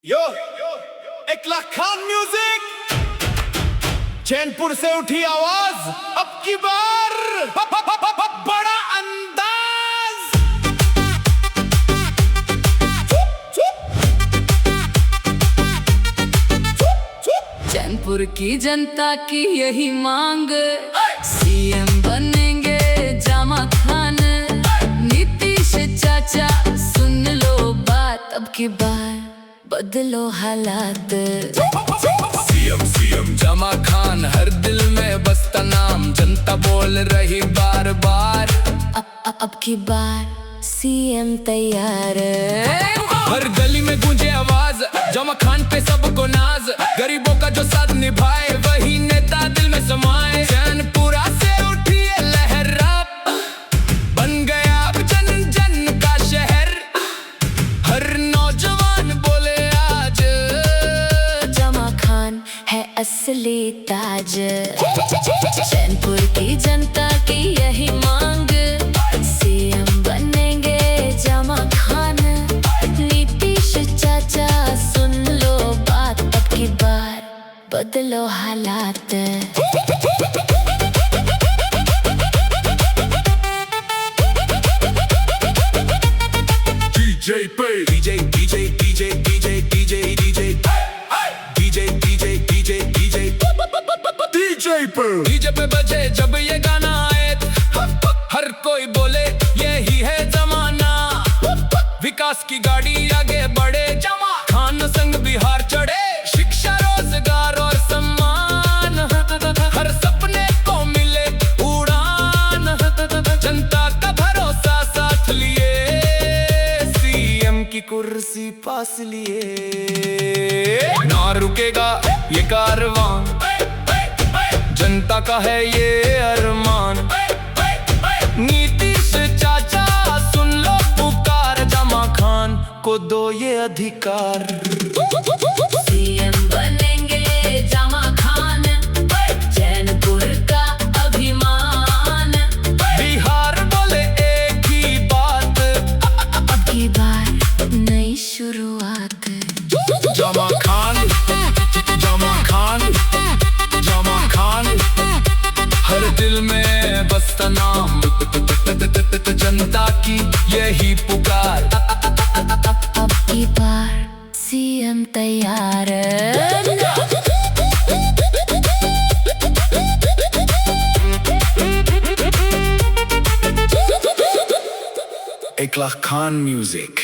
यो 1 lakh Khan music, Chainpur से उठी आवाज, अब की बार बड़ा अंदाज। चैनपुर की जनता की यही मांग, सीएम बनेंगे जामा खान। नीतीश चाचा सुन लो बात, अब की बार बदलो हालात। सीएम जामा खान, हर दिल में बसता नाम, जनता बोल रही बार बार, अब की बार सीएम तैयार। हर गली में गूंजे आवाज, जामा खान पे सबको नाज। गरीबों का जो साथ निभाए, वही नेता दिल में समाए। चैनपुरा से उठी है लहर, बन गया अब जन जन का शहर। हर नौजवान बोले आज, जामा खान है असली ताज। चैनपुर की जनता की यही मांग, सीएम बनेंगे जामा खान। नीतीश चाचा सुन लो बात, अब की बार बदलो हालात। डीजे पे बजे जब ये गाना आए, हर कोई बोले यही है जमाना। विकास की गाड़ी आगे बढ़े, जामा खान संग बिहार चढ़े। शिक्षा, रोजगार और सम्मान, हर सपने को मिले उड़ान। जनता का भरोसा साथ लिए, सीएम की कुर्सी पास लिए। ना रुकेगा ये कारवां, जनता का है ये अरमान। नीतीश चाचा सुन लो पुकार, जामा खान को दो ये अधिकार। सीएम बनेंगे जामा खान, चैनपुर का अभिमान। बिहार बोले एक ही बात, अब की बार नई शुरुआत। जामा खान, जामा खान, जामा खान, हर दिल में बसता नाम। जनता की यही पुकार, अब की बार सीएम तैयार। 1 लाख खान म्यूजिक।